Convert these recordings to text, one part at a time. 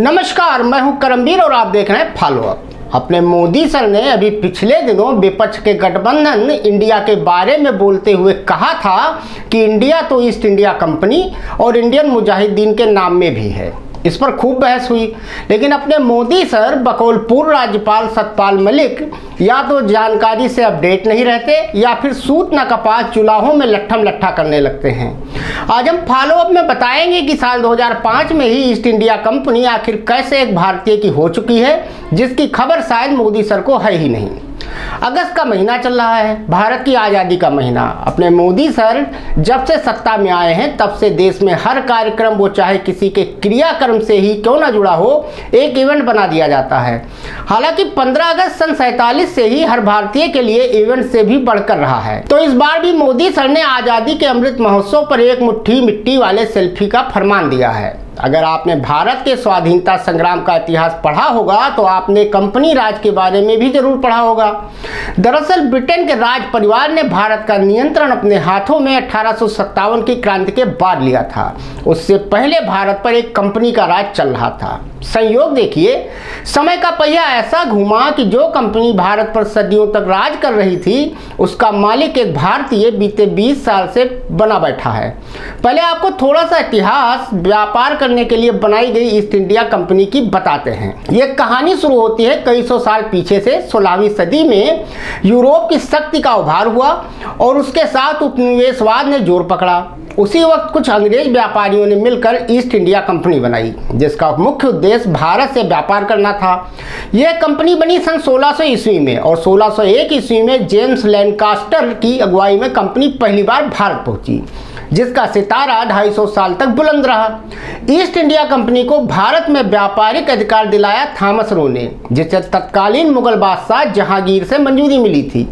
नमस्कार, मैं हूं करमवीर और आप देख रहे हैं फॉलो अप। अपने मोदी सर ने अभी पिछले दिनों विपक्ष के गठबंधन इंडिया के बारे में बोलते हुए कहा था कि इंडिया तो ईस्ट इंडिया कंपनी और इंडियन मुजाहिदीन के नाम में भी है। इस पर खूब बहस हुई, लेकिन अपने मोदी सर बकौल पूर्व राज्यपाल सत्यपाल मलिक या तो जानकारी से अपडेट नहीं रहते या फिर सूत न कपास चुनावों में लट्ठम लट्ठा करने लगते हैं। आज हम फॉलो अप में बताएंगे कि साल 2005 में ही ईस्ट इंडिया कंपनी आखिर कैसे एक भारतीय की हो चुकी है, जिसकी खबर शायद मोदी सर को है ही नहीं। अगस्त का महीना चल रहा है, भारत की आज़ादी का महीना। अपने मोदी सर जब से सत्ता में आए हैं तब से देश में हर कार्यक्रम, वो चाहे किसी के क्रियाक्रम से ही क्यों ना जुड़ा हो, एक इवेंट बना दिया जाता है। हालांकि 15 अगस्त सन 47 से ही हर भारतीय के लिए इवेंट से भी बढ़कर रहा है। तो इस बार भी मोदी सर ने आज़ादी के अमृत महोत्सव पर एक मुट्ठी मिट्टी वाले सेल्फी का फरमान दिया है। अगर आपने भारत के स्वाधीनता संग्राम का इतिहास पढ़ा होगा तो आपने कंपनी राज के बारे में भी जरूर पढ़ा होगा। दरअसल ब्रिटेन के राज परिवार ने भारत का नियंत्रण अपने हाथों में 1857 की क्रांति के बाद लिया था। उससे पहले भारत पर एक कंपनी का राज चल रहा था। संयोग देखिए, समय का पहिया ऐसा घूमा कि जो कंपनी भारत पर सदियों तक राज कर रही थी, उसका मालिक एक भारतीय बीते 20 साल से बना बैठा है। पहले आपको थोड़ा सा इतिहास व्यापार करने के लिए बनाई गई ईस्ट इंडिया कंपनी की बताते हैं। यह कहानी शुरू होती है कई सौ साल पीछे से। 16वीं सदी में यूरोप की शक्ति का उभार हुआ और उसके साथ उपनिवेशवाद ने जोर पकड़ा। उसी वक्त कुछ अंग्रेज व्यापारियों ने मिलकर ईस्ट इंडिया कंपनी बनाई, जिसका मुख्य उद्देश्य भारत से व्यापार करना था। यह कंपनी बनी सन 1600 ईस्वी में और 1601 ईस्वी में जेम्स लैंकास्टर की अगुवाई में कंपनी पहली बार भारत पहुंची, जिसका सितारा 250 साल तक बुलंद रहा। ईस्ट इंडिया कंपनी को भारत में व्यापारिक अधिकार दिलाया थॉमस रो ने, जिसे तत्कालीन मुगल बादशाह जहांगीर से मंजूरी मिली थी।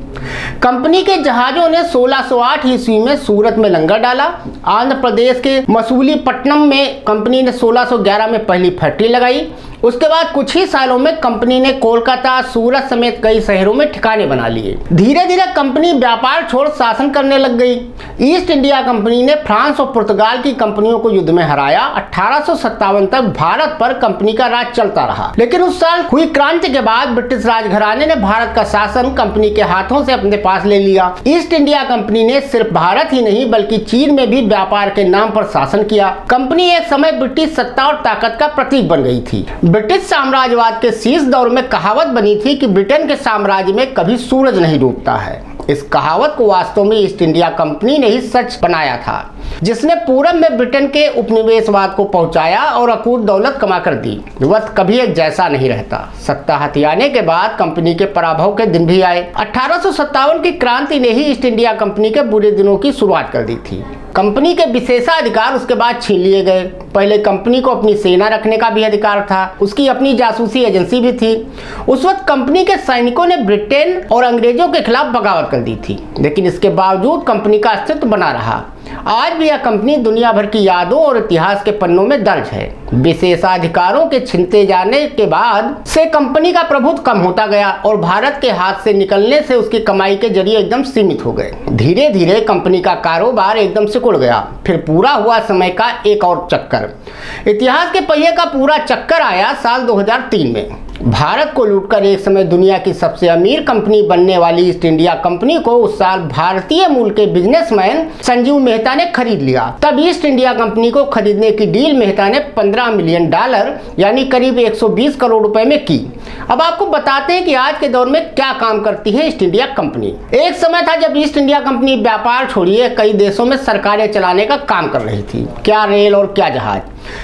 कंपनी के जहाजों ने 1608 ईस्वी में सूरत में लंगर डाला। आंध्र प्रदेश के मसूलीपट्टनम में कंपनी ने 1611 में पहली फैक्ट्री लगाई। उसके बाद कुछ ही सालों में कंपनी ने कोलकाता, सूरत समेत कई शहरों में ठिकाने बना लिए। धीरे धीरे कंपनी व्यापार छोड़ शासन करने लग गई। ईस्ट इंडिया कंपनी ने फ्रांस और पुर्तगाल की कंपनियों को युद्ध में हराया। 1857 तक भारत पर कंपनी का राज चलता रहा, लेकिन उस साल हुई क्रांति के बाद ब्रिटिश राजघराने ने भारत का शासन कंपनी के हाथों से अपने पास ले लिया। ईस्ट इंडिया कंपनी ने सिर्फ भारत ही नहीं बल्कि चीन में भी व्यापार के नाम पर शासन किया। कंपनी एक समय ब्रिटिश सत्ता और ताकत का प्रतीक बन गई थी। ब्रिटिश साम्राज्यवाद के शीर्ष दौर में कहावत बनी थी कि ब्रिटेन के साम्राज्य में कभी सूरज नहीं डूबता है। इस कहावत को वास्तव में ईस्ट इंडिया कंपनी ने ही सच बनाया था, जिसने पूरब में ब्रिटेन के उपनिवेशवाद को पहुंचाया और अकूत दौलत कमा कर दी। वक्त कभी एक जैसा नहीं रहता। सत्ता हथियाने के बाद कंपनी के पराभव के दिन भी आए। 1857 की क्रांति ने ही ईस्ट इंडिया कंपनी के बुरे दिनों की शुरुआत कर दी थी। कंपनी के विशेषाधिकार उसके बाद छीन लिए गए। पहले कंपनी को अपनी सेना रखने का भी अधिकार था, उसकी अपनी जासूसी एजेंसी भी थी। उस वक्त कंपनी के सैनिकों ने ब्रिटेन और अंग्रेजों के खिलाफ बगावत कर दी थी, लेकिन इसके बावजूद कंपनी का अस्तित्व बना रहा। आज भी यह कंपनी दुनिया भर की यादों और इतिहास के पन्नों में दर्ज है। विशेषाधिकारों के छिनते जाने के बाद से कंपनी का प्रभुत्व कम होता गया और भारत के हाथ से निकलने से उसकी कमाई के जरिए एकदम सीमित हो गए। धीरे धीरे कंपनी का कारोबार एकदम सिकुड़ गया। फिर पूरा हुआ समय का एक और चक्कर। इतिहास के पहिए का पूरा चक्कर आया साल 2003 में। भारत को लूटकर एक समय दुनिया की सबसे अमीर कंपनी बनने वाली ईस्ट इंडिया कंपनी को उस साल भारतीय मूल के बिजनेसमैन संजीव मेहता ने खरीद लिया। तब ईस्ट इंडिया कंपनी को खरीदने की डील मेहता ने $15 मिलियन यानी करीब 120 करोड़ रुपए में की। अब आपको बताते हैं कि आज के दौर में क्या काम करती है ईस्ट इंडिया कंपनी। एक समय था जब ईस्ट इंडिया कंपनी व्यापार छोड़िए कई देशों में सरकारें चलाने का काम कर रही थी। क्या रेल और क्या जहाज,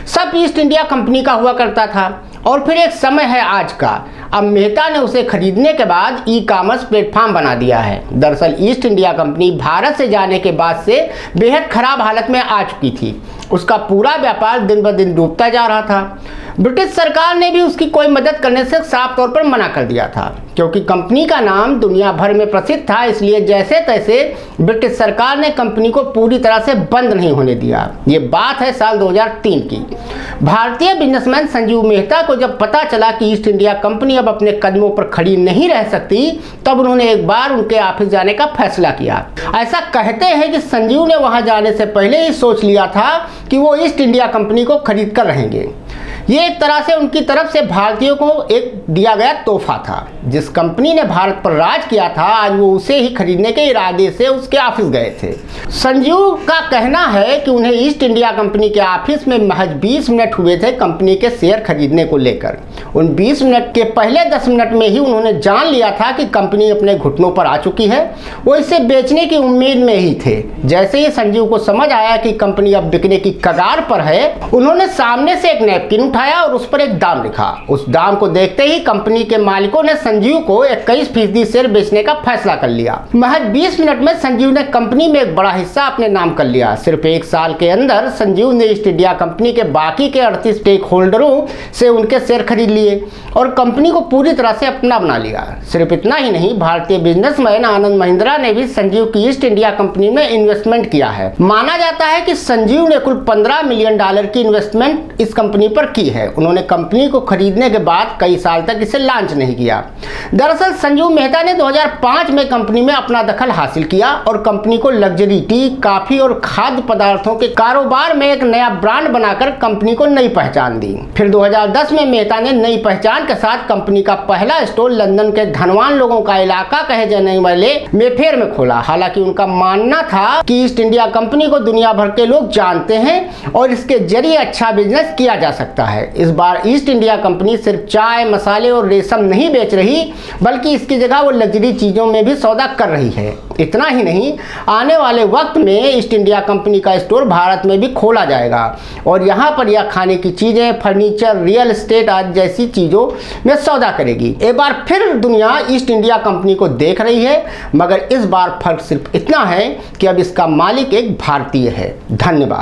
सब ईस्ट इंडिया कंपनी का हुआ करता था। और फिर एक समय है आज का। अब मेहता ने उसे खरीदने के बाद ई कॉमर्स प्लेटफॉर्म बना दिया है। दरअसल ईस्ट इंडिया कंपनी भारत से जाने के बाद से बेहद खराब हालत में आ चुकी थी। उसका पूरा व्यापार दिन ब दिन डूबता जा रहा था। ब्रिटिश सरकार ने भी उसकी कोई मदद करने से साफ तौर पर मना कर दिया था, क्योंकि कंपनी का नाम दुनिया भर में प्रसिद्ध था। इसलिए जैसे तैसे ब्रिटिश सरकार ने कंपनी को पूरी तरह से बंद नहीं होने दिया। ये बात है साल 2003 की। भारतीय बिजनेसमैन संजीव मेहता को जब पता चला कि ईस्ट इंडिया कंपनी अब अपने कदमों पर खड़ी नहीं रह सकती, तब उन्होंने एक बार उनके ऑफिस जाने का फैसला किया। ऐसा कहते हैं कि संजीव ने वहां जाने से पहले ही सोच लिया था कि वो ईस्ट इंडिया कंपनी को खरीद कर रहेंगे। ये एक तरह से उनकी तरफ से भारतीयों को एक दिया गया तोहफा था। जिस कंपनी ने भारत पर राज किया था, आज वो उसे ही खरीदने के इरादे से उसके ऑफिस गए थे। संजीव का कहना है कि उन्हें ईस्ट इंडिया कंपनी के ऑफिस में महज 20 मिनट हुए थे कंपनी के शेयर खरीदने को लेकर। उन 20 मिनट के पहले 10 मिनट में ही उन्होंने जान लिया था कि कंपनी अपने घुटनों पर आ चुकी है। वो इसे बेचने की उम्मीद में ही थे। जैसे ही संजीव को समझ आया कि कंपनी अब बिकने की कगार पर है, उन्होंने सामने से एक नैपकिन उठाया और उस पर एक दाम लिखा। उस दाम को देखते ही कंपनी के मालिकों ने संजीव को 21% शेयर बेचने का फैसला कर लिया। महज 20 मिनट में संजीव ने कंपनी में एक बड़ा हिस्सा अपने नाम कर लिया। सिर्फ 1 साल के अंदर संजीव ने ईस्ट इंडिया कंपनी के बाकी के 38 स्टेक होल्डरों से उनके शेयर खरीद लिए और कंपनी को पूरी तरह से अपना बना लिया। सिर्फ इतना ही नहीं, भारतीय बिजनेसमैन आनंद महिंद्रा ने भी संजीव की ईस्ट इंडिया कंपनी में इन्वेस्टमेंट किया है। माना जाता है कि संजीव ने कुल $15 मिलियन की इन्वेस्टमेंट इस कंपनी पर की है। उन्होंने कंपनी को खरीदने के बाद कई साल तक इसे लॉन्च नहीं किया। दरअसल संजीव मेहता ने 2005 में कंपनी में अपना दखल हासिल किया और कंपनी को लग्जरी टी, कॉफी और खाद्य पदार्थों के कारोबार में एक नया ब्रांड बनाकर कंपनी को नई पहचान दी। फिर 2010 में मेहता ने नई पहचान के साथ कंपनी का पहला स्टोर लंदन के धनवान लोगों का इलाका कहे जाने वाले मेफेयर में खोला। हालांकि उनका मानना था कि ईस्ट इंडिया कंपनी को दुनिया भर के लोग जानते हैं और इसके जरिए अच्छा बिजनेस किया जा सकता है। इस बार ईस्ट इंडिया कंपनी सिर्फ चाय, मसाले और रेशम नहीं बेच रही, बल्कि इसकी जगह वो लग्जरी चीजों में भी सौदा कर रही है। इतना ही नहीं, आने वाले वक्त में ईस्ट इंडिया कंपनी का स्टोर भारत में भी खोला जाएगा और यहाँ पर यह खाने की चीजें, फर्नीचर, रियल एस्टेट आदि जैसी चीजों में सौदा करेगी। एक बार फिर दुनिया ईस्ट इंडिया कंपनी को देख रही है, मगर इस बार फर्क सिर्फ इतना है कि अब इसका मालिक एक भारतीय है। धन्यवाद।